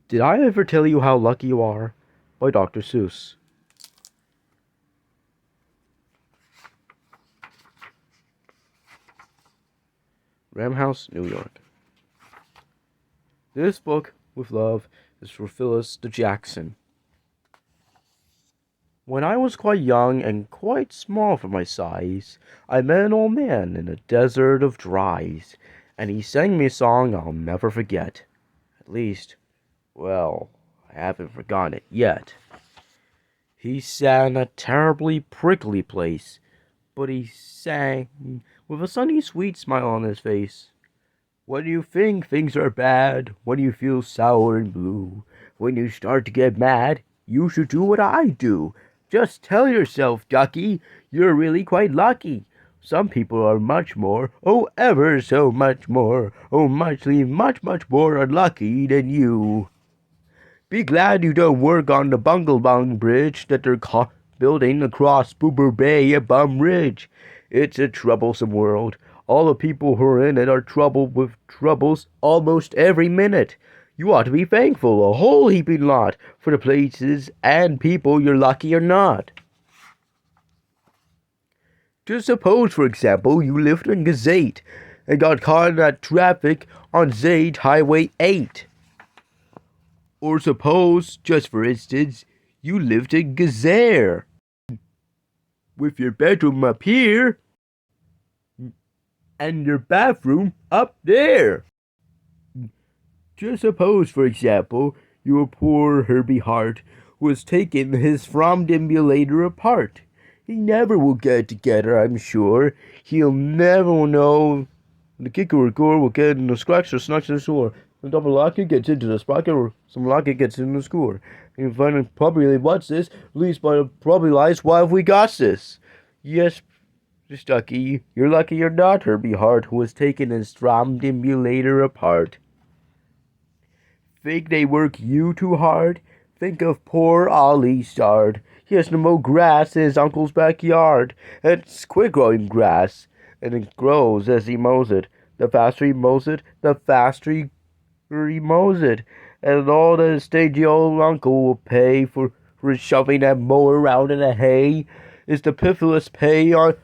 Did I ever tell you how lucky you are? By Dr. Seuss. Ram House, New York. This book, with love, is for Phyllis de Jackson. When I was quite young and quite small for my size, I met an old man in a desert of dries, and he sang me a song I'll never forget. At least, well, I haven't forgotten it yet. He sang a terribly prickly place, but he sang with a sunny, sweet smile on his face. When you think things are bad, when you feel sour and blue, when you start to get mad, you should do what I do. Just tell yourself, Duckie, you're really quite lucky. Some people are much more, oh ever so much more, oh muchly much more unlucky than you. Be glad you don't work on the Bunglebung Bridge that they're building across Boober Bay at Bum Ridge. It's a troublesome world. All the people who are in it are troubled with troubles almost every minute. You ought to be thankful, a whole heaping lot, for the places and people you're lucky or not. Just suppose, for example, you lived in Gazette and got caught in that traffic on Zate Highway 8. Or suppose, just for instance, you lived in Gazare, with your bedroom up here, and your bathroom up there. Just suppose, for example, your poor Herbie Hart was taking his fromdembulator apart. He never will get together, I'm sure. He'll never know the kicker or gore will get in the scratch or snatch the sore. The double locket gets into the sprocket or some locket gets in the score. And you find it probably what's this, at least by the probably lies why have we got this. Yes, Duckie, you're lucky you're not Herbie Hart who was taking his fromdembulator apart. Think they work you too hard? Think of poor Ollie Stard. He has to mow grass in his uncle's backyard. It's quick-growing grass, and it grows as he mows it. The faster he mows it, the faster he mows it. And all the stagey old uncle will pay for shoving that mower around in the hay is the pitifulest pay of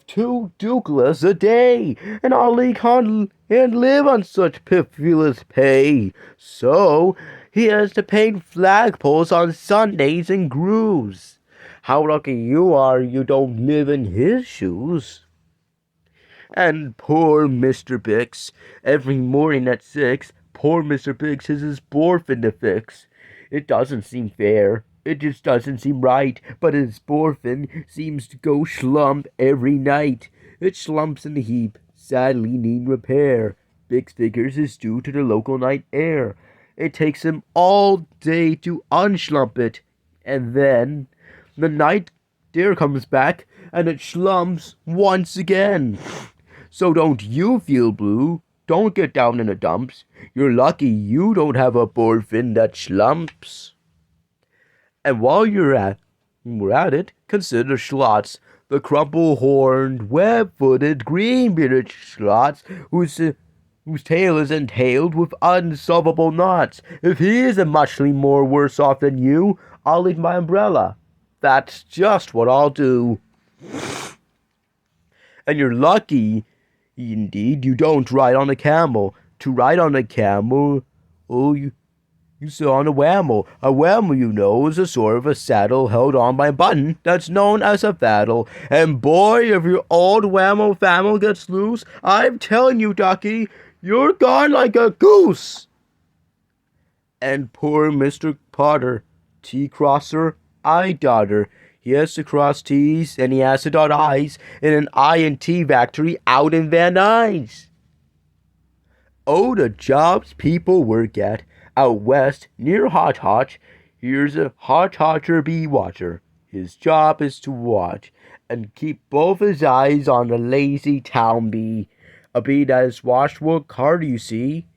2 ducalas a day, and Ollie can't live on such pitifulous pay. So he has to paint flagpoles on Sundays and grooves. How lucky you are you don't live in his shoes. And poor Mr. Bix, every morning at 6, poor Mr. Bix has his borfin to fix. It doesn't seem fair. It just doesn't seem right, but his borfin seems to go slump every night. It slumps in a heap, sadly needing repair. Bix figures it's due to the local night air. It takes him all day to unslump it, and then the night air comes back, and it slumps once again. So don't you feel blue. Don't get down in the dumps. You're lucky you don't have a borfin that slumps. And while we're at it, consider schlots, the crumple-horned, web-footed, green-bearded schlots whose tail is entailed with unsolvable knots. If he isn't muchly more worse off than you, I'll leave my umbrella. That's just what I'll do. And you're lucky, indeed, you don't ride on a camel. To ride on a camel, oh, you sit on a whammo. A whammo, you know, is a sort of a saddle held on by a button that's known as a faddle. And boy, if your old whammo family gets loose, I'm telling you, Duckie, you're gone like a goose. And poor Mr. Potter, T-crosser, I-dotter. He has to cross T's and he has to dot I's in an I and T factory out in Van Nuys. Oh, the jobs people work at. Out west, near Hotch Hotch, here's a Hotch Hotcher bee watcher. His job is to watch and keep both his eyes on the lazy town bee. A bee that has watched work hard, you see.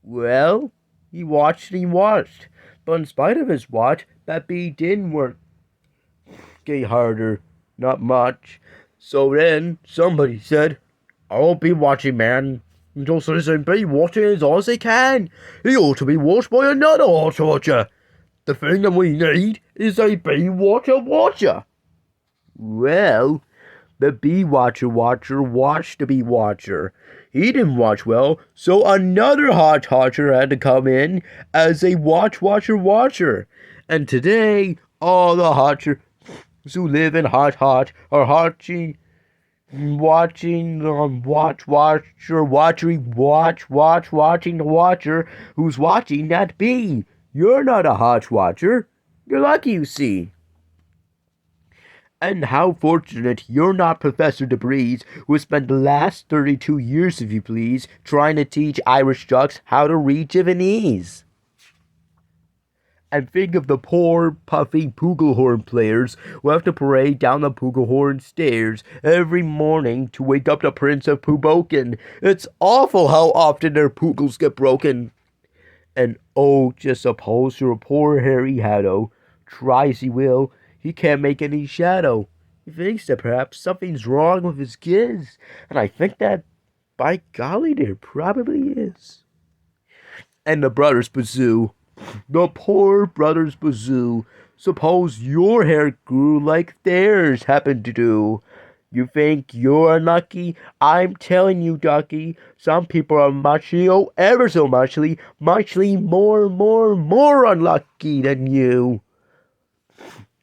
Well, he watched and he watched, but in spite of his watch, that bee didn't work get harder, not much. So then somebody said, I won't be watching, man. Just listen, be watching as all as they can. He ought to be watched by another watcher. The thing that we need is a bee watcher. Well, the bee watcher watched the bee watcher. He didn't watch well, so another watcher had to come in as a watcher. And today, all the watchers who live in hot are watching watching the watcher who's watching that bee. You're not a hot watcher. You're lucky, you see. And how fortunate you're not Professor DeBreeze, who spent the last 32 years, if you please, trying to teach Irish ducks how to read Javanese. And think of the poor, puffy Pugelhorn players who have to parade down the Pugelhorn stairs every morning to wake up the Prince of Puboken. It's awful how often their pugels get broken. And oh, just suppose your poor Harry Haddo, try as he will, he can't make any shadow. He thinks that perhaps something's wrong with his giz, and I think that, by golly, there probably is. And the brothers Bazoo. The poor brothers Bazoo. Suppose your hair grew like theirs happened to do. You think you're unlucky? I'm telling you, Duckie, some people are muchly, oh, ever so muchly more unlucky than you.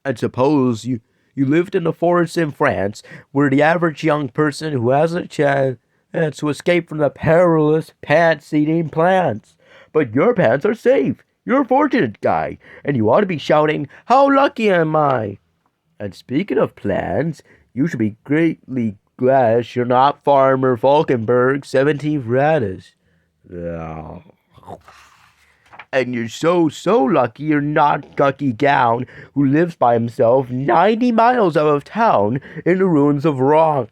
And suppose you lived in the forest in France, where the average young person who has a chance to escape from the perilous pants-eating plants. But your pants are safe. You're a fortunate guy, and you ought to be shouting, "How lucky am I?" And speaking of plants, you should be greatly glad you're not Farmer Falkenberg's 17th radish. And you're so lucky you're not Duckie Gown, who lives by himself 90 miles out of town in the ruins of Rock.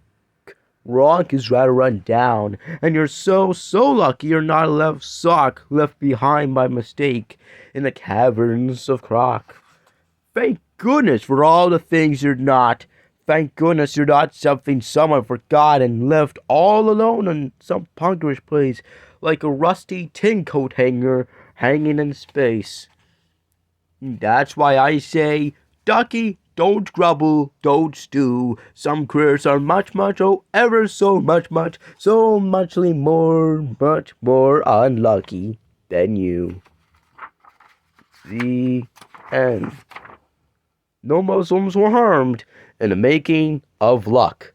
Rock is rather run down, and you're so lucky you're not a left sock left behind by mistake in the caverns of Croc. Thank goodness for all the things you're not. Thank goodness you're not something someone forgot and left all alone in some punkerish place, like a rusty tin coat hanger hanging in space. That's why I say, Duckie, don't grumble, don't stew. Some critters are much, oh, ever so muchly more unlucky than you. The end. No Muslims were harmed in the making of luck.